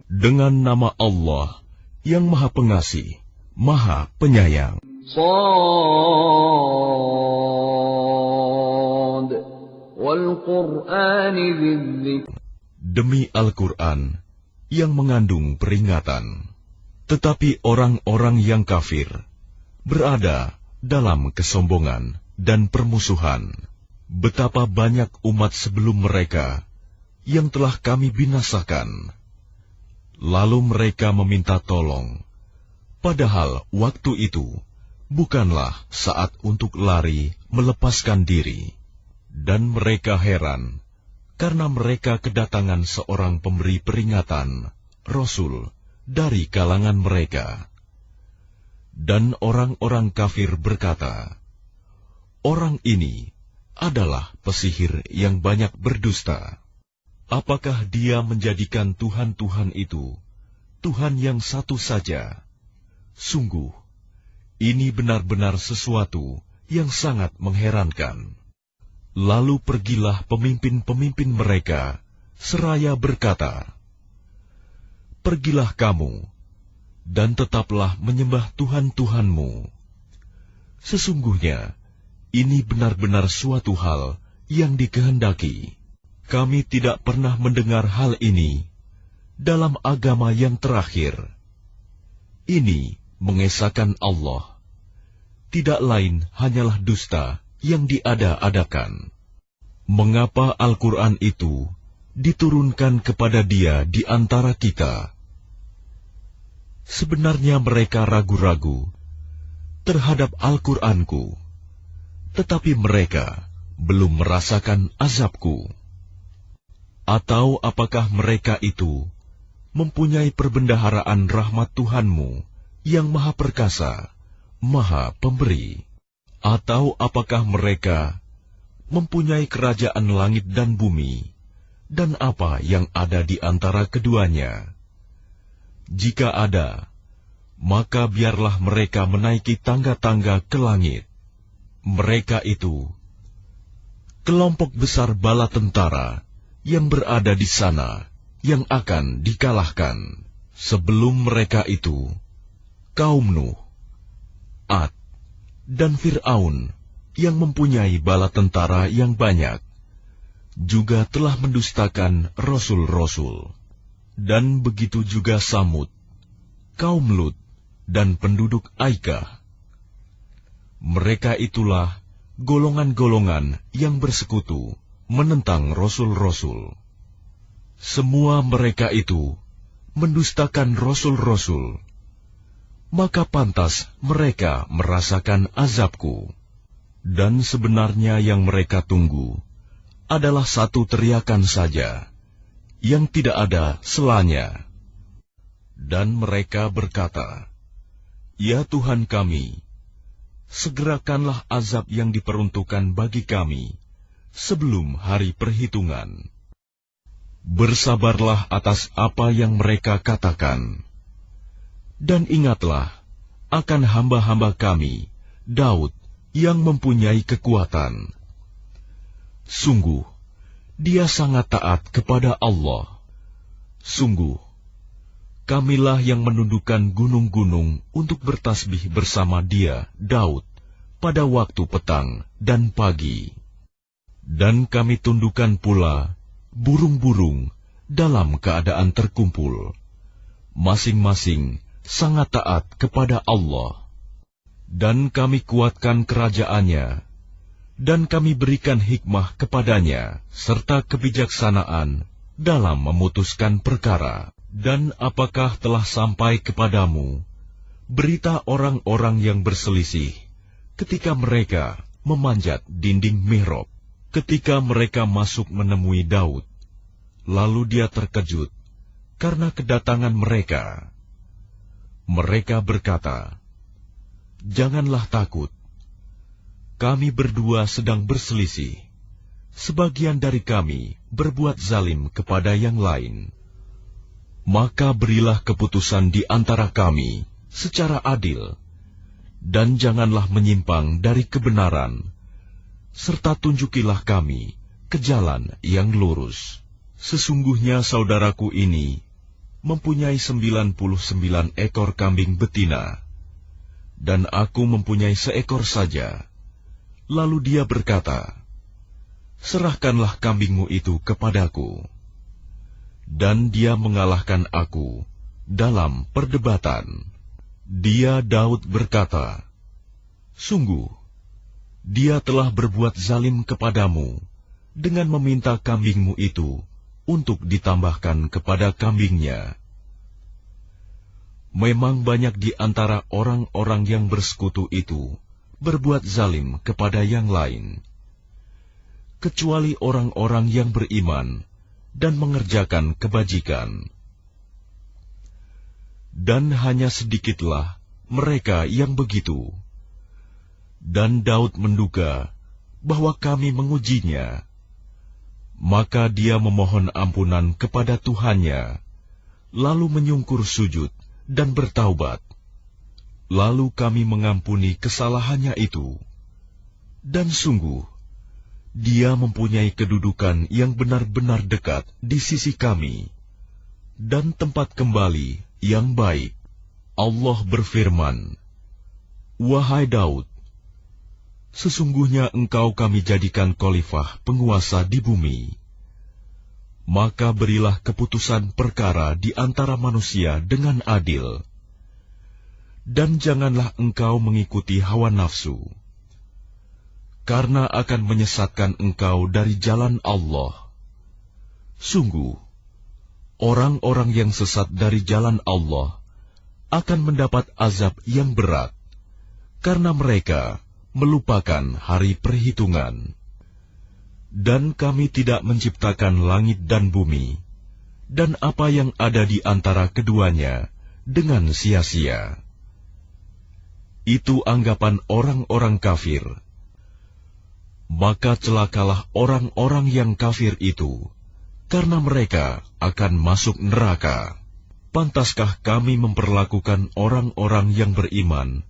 Dengan nama Allah yang Maha Pengasih, Maha Penyayang. Shad wal Qur'ani dzikr. Demi Al-Quran yang mengandung peringatan. Tetapi orang-orang yang kafir berada dalam kesombongan dan permusuhan. Betapa banyak umat sebelum mereka yang telah kami binasakan. Lalu mereka meminta tolong, padahal waktu itu bukanlah saat untuk lari melepaskan diri. Dan mereka heran, karena mereka kedatangan seorang pemberi peringatan, Rasul, dari kalangan mereka. Dan orang-orang kafir berkata, orang ini adalah pesihir yang banyak berdusta. Apakah dia menjadikan Tuhan-Tuhan itu Tuhan yang satu saja? Sungguh, ini benar-benar sesuatu yang sangat mengherankan. Lalu pergilah pemimpin-pemimpin mereka seraya berkata, pergilah kamu dan tetaplah menyembah Tuhan-Tuhanmu. Sesungguhnya ini benar-benar suatu hal yang dikehendaki. Kami tidak pernah mendengar hal ini dalam agama yang terakhir. Ini mengesahkan Allah. Tidak lain hanyalah dusta yang diada-adakan. Mengapa Al-Quran itu diturunkan kepada dia di antara kita? Sebenarnya mereka ragu-ragu terhadap Al-Quranku, tetapi mereka belum merasakan azabku. Atau apakah mereka itu mempunyai perbendaharaan rahmat Tuhanmu yang Maha Perkasa, Maha Pemberi? Atau apakah mereka mempunyai kerajaan langit dan bumi, dan apa yang ada di antara keduanya? Jika ada, maka biarlah mereka menaiki tangga-tangga ke langit. Mereka itu kelompok besar bala tentara yang berada di sana, yang akan dikalahkan. Sebelum mereka itu, kaum Nuh, Ad, dan Fir'aun yang mempunyai bala tentara yang banyak, juga telah mendustakan rasul-rasul. Dan begitu juga Samud, kaum Lut, dan penduduk Aikah. Mereka itulah golongan-golongan yang bersekutu menentang rasul-rasul. Semua mereka itu mendustakan rasul-rasul, maka pantas mereka merasakan azabku. Dan sebenarnya yang mereka tunggu adalah satu teriakan saja, yang tidak ada selanya. Dan mereka berkata, ya Tuhan kami, segerakanlah azab yang diperuntukkan bagi kami sebelum hari perhitungan. Bersabarlah atas apa yang mereka katakan. Dan ingatlah akan hamba-hamba kami, Daud, yang mempunyai kekuatan. Sungguh, dia sangat taat kepada Allah. Sungguh, kamilah yang menundukkan gunung-gunung untuk bertasbih bersama dia, Daud, pada waktu petang dan pagi. Dan kami tundukkan pula burung-burung dalam keadaan terkumpul. Masing-masing sangat taat kepada Allah. Dan kami kuatkan kerajaannya, dan kami berikan hikmah kepadanya, serta kebijaksanaan dalam memutuskan perkara. Dan apakah telah sampai kepadamu berita orang-orang yang berselisih ketika mereka memanjat dinding mihrab? Ketika mereka masuk menemui Daud, lalu dia terkejut karena kedatangan mereka. Mereka berkata, janganlah takut, kami berdua sedang berselisih. Sebagian dari kami berbuat zalim kepada yang lain. Maka berilah keputusan di antara kami secara adil, dan janganlah menyimpang dari kebenaran, serta tunjukilah kami ke jalan yang lurus. Sesungguhnya saudaraku ini mempunyai 99 ekor kambing betina, dan aku mempunyai seekor saja. Lalu dia berkata, serahkanlah kambingmu itu kepadaku. Dan dia mengalahkan aku dalam perdebatan. Dia Daud berkata, sungguh, dia telah berbuat zalim kepadamu dengan meminta kambingmu itu untuk ditambahkan kepada kambingnya. Memang banyak di antara orang-orang yang bersekutu itu berbuat zalim kepada yang lain, kecuali orang-orang yang beriman dan mengerjakan kebajikan. Dan hanya sedikitlah mereka yang begitu. Dan Daud menduga bahwa kami mengujinya. Maka dia memohon ampunan kepada Tuhannya, lalu menyungkur sujud dan bertaubat. Lalu kami mengampuni kesalahannya itu. Dan sungguh, dia mempunyai kedudukan yang benar-benar dekat di sisi kami, dan tempat kembali yang baik. Allah berfirman, wahai Daud, sesungguhnya engkau kami jadikan khalifah penguasa di bumi. Maka berilah keputusan perkara di antara manusia dengan adil. Dan janganlah engkau mengikuti hawa nafsu, karena akan menyesatkan engkau dari jalan Allah. Sungguh, orang-orang yang sesat dari jalan Allah akan mendapat azab yang berat, karena mereka melupakan hari perhitungan. Dan kami tidak menciptakan langit dan bumi, dan apa yang ada di antara keduanya dengan sia-sia. Itu anggapan orang-orang kafir. Maka celakalah orang-orang yang kafir itu, karena mereka akan masuk neraka. Pantaskah kami memperlakukan orang-orang yang beriman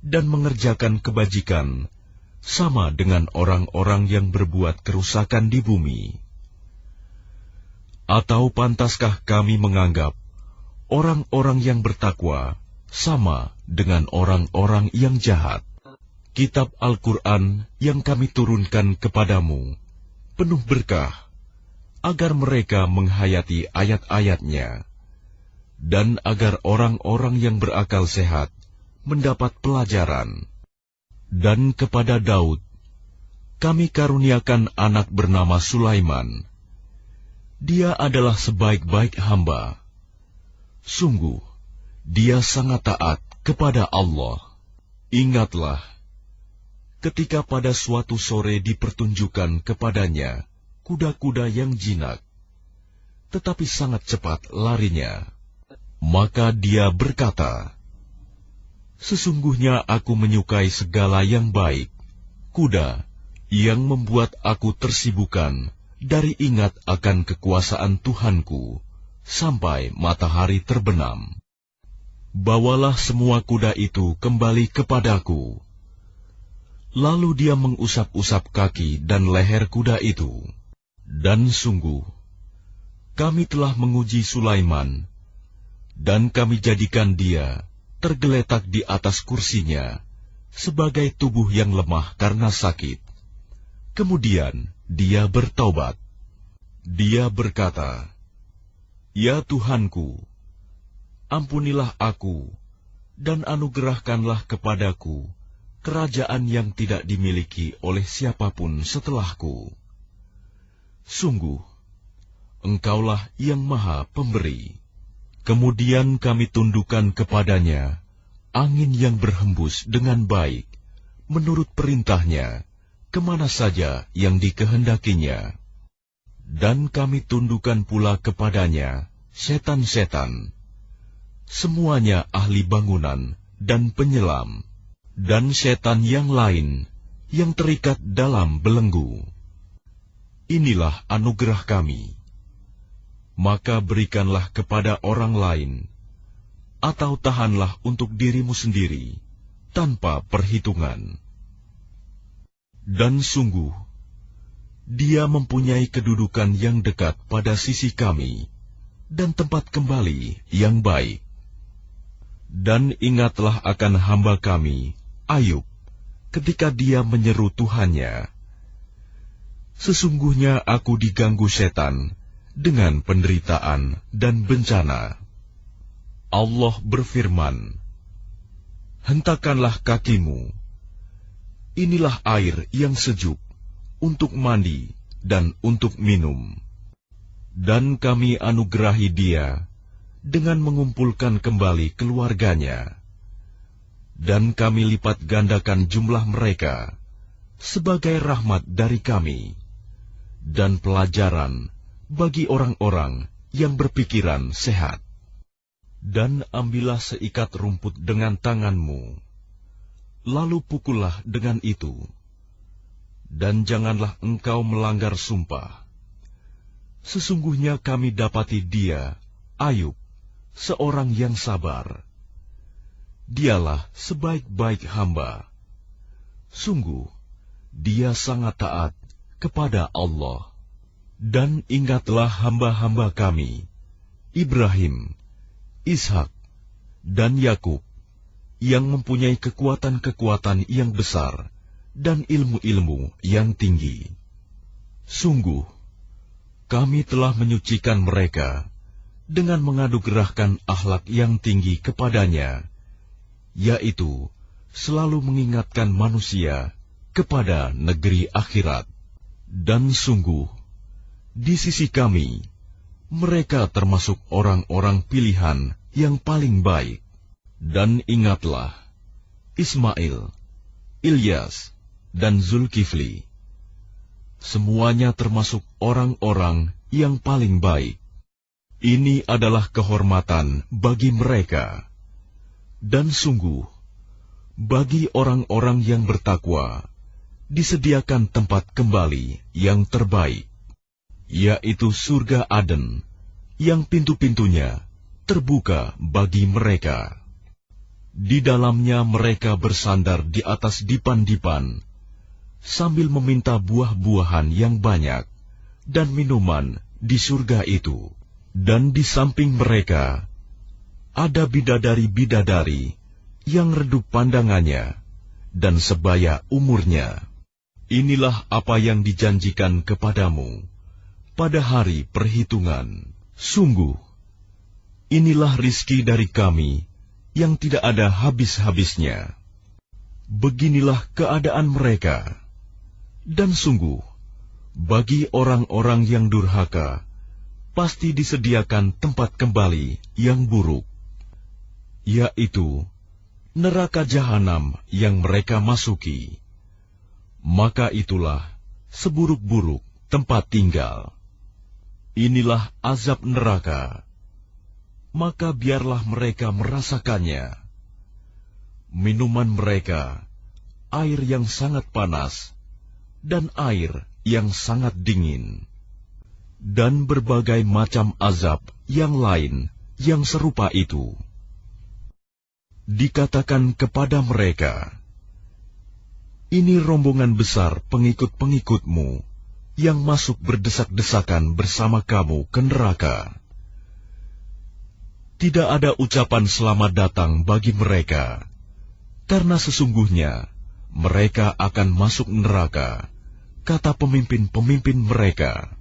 dan mengerjakan kebajikan sama dengan orang-orang yang berbuat kerusakan di bumi? Atau pantaskah kami menganggap orang-orang yang bertakwa sama dengan orang-orang yang jahat? Kitab Al-Quran yang kami turunkan kepadamu penuh berkah, agar mereka menghayati ayat-ayatnya, dan agar orang-orang yang berakal sehat mendapat pelajaran. Dan kepada Daud kami karuniakan anak bernama Sulaiman. Dia adalah sebaik-baik hamba. Sungguh, dia sangat taat kepada Allah. Ingatlah, ketika pada suatu sore dipertunjukkan kepadanya kuda-kuda yang jinak, tetapi sangat cepat larinya. Maka dia berkata, sesungguhnya aku menyukai segala yang baik, kuda yang membuat aku tersibukan dari ingat akan kekuasaan Tuhanku sampai matahari terbenam. Bawalah semua kuda itu kembali kepadaku. Lalu dia mengusap-usap kaki dan leher kuda itu. Dan sungguh, kami telah menguji Sulaiman, dan kami jadikan dia tergeletak di atas kursinya sebagai tubuh yang lemah karena sakit. Kemudian dia bertaubat. Dia berkata, ya Tuhanku, ampunilah aku dan anugerahkanlah kepadaku kerajaan yang tidak dimiliki oleh siapapun setelahku. Sungguh, Engkaulah yang Maha Pemberi. Kemudian kami tundukkan kepadanya angin yang berhembus dengan baik, menurut perintahnya, kemana saja yang dikehendakinya. Dan kami tundukkan pula kepadanya setan-setan, semuanya ahli bangunan dan penyelam, dan setan yang lain yang terikat dalam belenggu. Inilah anugerah kami. Maka berikanlah kepada orang lain, atau tahanlah untuk dirimu sendiri, tanpa perhitungan. Dan sungguh, dia mempunyai kedudukan yang dekat pada sisi kami, dan tempat kembali yang baik. Dan ingatlah akan hamba kami, Ayub, ketika dia menyeru Tuhannya. Sesungguhnya aku diganggu setan dengan penderitaan dan bencana. Allah berfirman, hentakanlah kakimu. Inilah air yang sejuk untuk mandi dan untuk minum. Dan kami anugerahi dia dengan mengumpulkan kembali keluarganya. Dan kami lipat gandakan jumlah mereka sebagai rahmat dari kami dan pelajaran bagi orang-orang yang berpikiran sehat. Dan ambillah seikat rumput dengan tanganmu, lalu pukullah dengan itu, dan janganlah engkau melanggar sumpah. Sesungguhnya kami dapati dia, Ayub, seorang yang sabar. Dialah sebaik-baik hamba. Sungguh, dia sangat taat kepada Allah. Dan ingatlah hamba-hamba kami, Ibrahim, Ishak, dan Yakub, yang mempunyai kekuatan-kekuatan yang besar dan ilmu-ilmu yang tinggi. Sungguh, kami telah menyucikan mereka dengan menganugerahkan akhlak yang tinggi kepadanya, yaitu selalu mengingatkan manusia kepada negeri akhirat. Dan sungguh, di sisi kami, mereka termasuk orang-orang pilihan yang paling baik. Dan ingatlah, Ismail, Ilyas, dan Zulkifli. Semuanya termasuk orang-orang yang paling baik. Ini adalah kehormatan bagi mereka. Dan sungguh, bagi orang-orang yang bertakwa, disediakan tempat kembali yang terbaik, yaitu surga Aden, yang pintu-pintunya terbuka bagi mereka. Di dalamnya mereka bersandar di atas dipan-dipan, sambil meminta buah-buahan yang banyak dan minuman di surga itu. Dan di samping mereka ada bidadari-bidadari yang redup pandangannya dan sebaya umurnya. Inilah apa yang dijanjikan kepadamu pada hari perhitungan. Sungguh, inilah rizki dari kami yang tidak ada habis-habisnya. Beginilah keadaan mereka. Dan sungguh, bagi orang-orang yang durhaka, pasti disediakan tempat kembali yang buruk, yaitu neraka jahanam yang mereka masuki. Maka itulah seburuk-buruk tempat tinggal. Inilah azab neraka. Maka biarlah mereka merasakannya. Minuman mereka, air yang sangat panas, dan air yang sangat dingin, dan berbagai macam azab yang lain yang serupa itu. Dikatakan kepada mereka, ini rombongan besar pengikut-pengikutmu yang masuk berdesak-desakan bersama kamu ke neraka. Tidak ada ucapan selamat datang bagi mereka, karena sesungguhnya mereka akan masuk neraka, kata pemimpin-pemimpin mereka.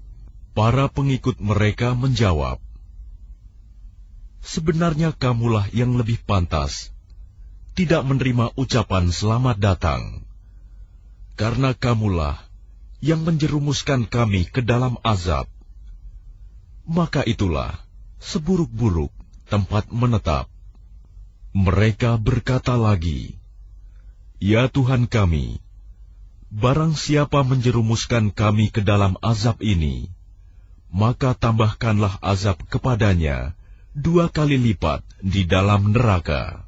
Para pengikut mereka menjawab, sebenarnya kamulah yang lebih pantas tidak menerima ucapan selamat datang, karena kamulah yang menjerumuskan kami ke dalam azab. Maka itulah seburuk-buruk tempat menetap. Mereka berkata lagi, ya Tuhan kami, barang siapa menjerumuskan kami ke dalam azab ini, maka tambahkanlah azab kepadanya 2 kali lipat di dalam neraka.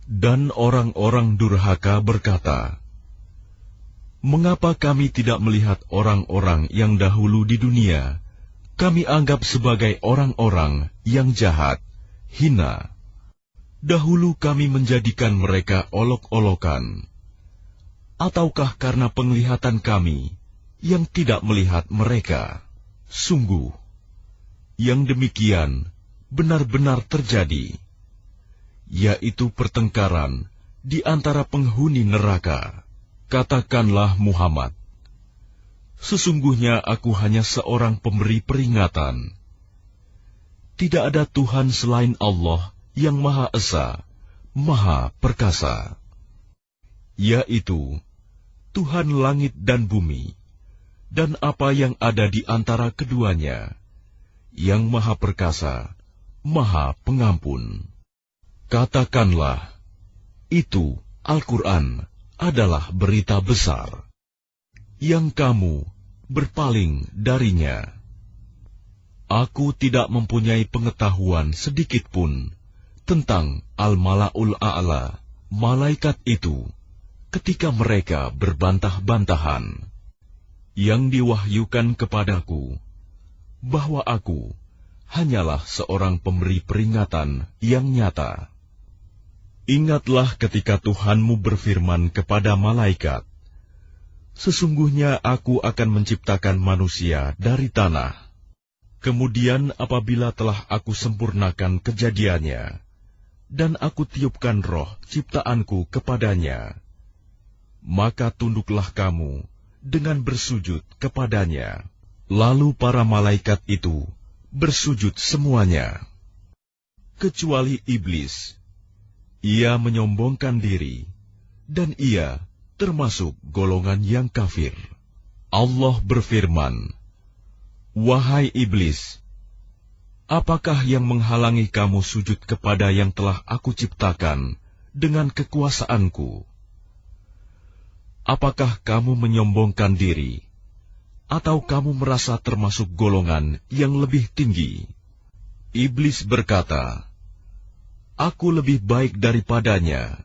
Dan orang-orang durhaka berkata, mengapa kami tidak melihat orang-orang yang dahulu di dunia kami anggap sebagai orang-orang yang jahat, hina? Dahulu kami menjadikan mereka olok-olokan. Ataukah karena penglihatan kami yang tidak melihat mereka? Sungguh, Yang demikian benar-benar terjadi, yaitu pertengkaran di antara penghuni neraka. Katakanlah Muhammad, sesungguhnya aku hanya seorang pemberi peringatan. Tidak ada Tuhan selain Allah yang Maha Esa, Maha Perkasa, yaitu Tuhan langit dan bumi, dan apa yang ada di antara keduanya, yang Maha Perkasa, Maha Pengampun. Katakanlah, itu Al-Quran adalah berita besar, yang kamu berpaling darinya. Aku tidak mempunyai pengetahuan sedikitpun tentang Al-Mala'ul A'la, malaikat itu, ketika mereka berbantah-bantahan. Yang diwahyukan kepadaku, bahwa aku hanyalah seorang pemberi peringatan yang nyata. Ingatlah ketika Tuhanmu berfirman kepada malaikat, sesungguhnya aku akan menciptakan manusia dari tanah. Kemudian apabila telah aku sempurnakan kejadiannya, dan aku tiupkan roh ciptaanku kepadanya, maka tunduklah kamu dengan bersujud kepadanya. Lalu para malaikat itu bersujud semuanya, kecuali iblis. Ia menyombongkan diri, dan ia termasuk golongan yang kafir. Allah berfirman, wahai iblis, apakah yang menghalangi kamu sujud kepada yang telah aku ciptakan dengan kekuasaanku? Apakah kamu menyombongkan diri, atau kamu merasa termasuk golongan yang lebih tinggi? Iblis berkata, aku lebih baik daripadanya,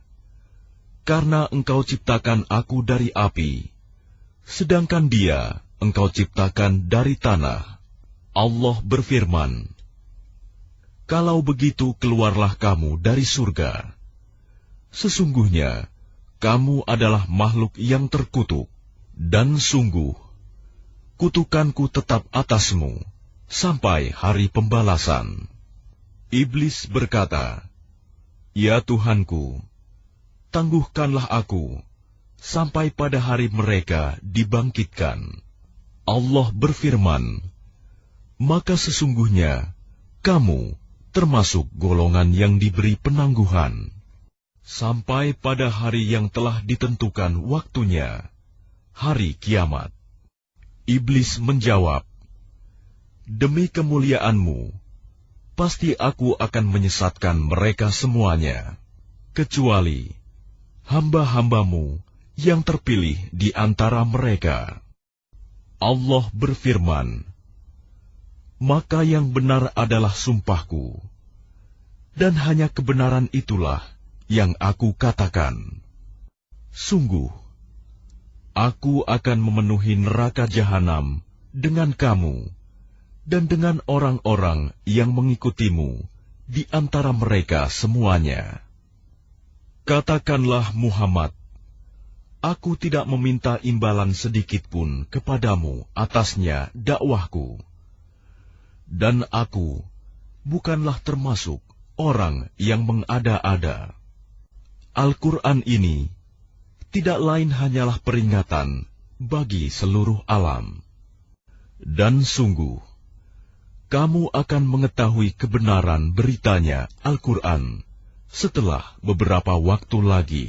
karena engkau ciptakan aku dari api, sedangkan dia engkau ciptakan dari tanah. Allah berfirman, kalau begitu keluarlah kamu dari surga. Sesungguhnya kamu adalah makhluk yang terkutuk, dan sungguh kutukanku tetap atasmu sampai hari pembalasan. Iblis berkata, ya Tuhanku, tangguhkanlah aku sampai pada hari mereka dibangkitkan. Allah berfirman, maka sesungguhnya kamu termasuk golongan yang diberi penangguhan sampai pada hari yang telah ditentukan waktunya, hari kiamat. Iblis menjawab, demi kemuliaanmu, pasti aku akan menyesatkan mereka semuanya, kecuali hamba-hambamu yang terpilih di antara mereka. Allah berfirman, maka yang benar adalah sumpahku, dan hanya kebenaran itulah yang aku katakan. Sungguh, aku akan memenuhi neraka jahanam dengan kamu, dan dengan orang-orang yang mengikutimu di antara mereka semuanya. Katakanlah Muhammad, aku tidak meminta imbalan sedikitpun kepadamu atasnya dakwahku, dan aku bukanlah termasuk orang yang mengada-ada. Al-Quran ini tidak lain hanyalah peringatan bagi seluruh alam. Dan sungguh, kamu akan mengetahui kebenaran beritanya Al-Quran setelah beberapa waktu lagi.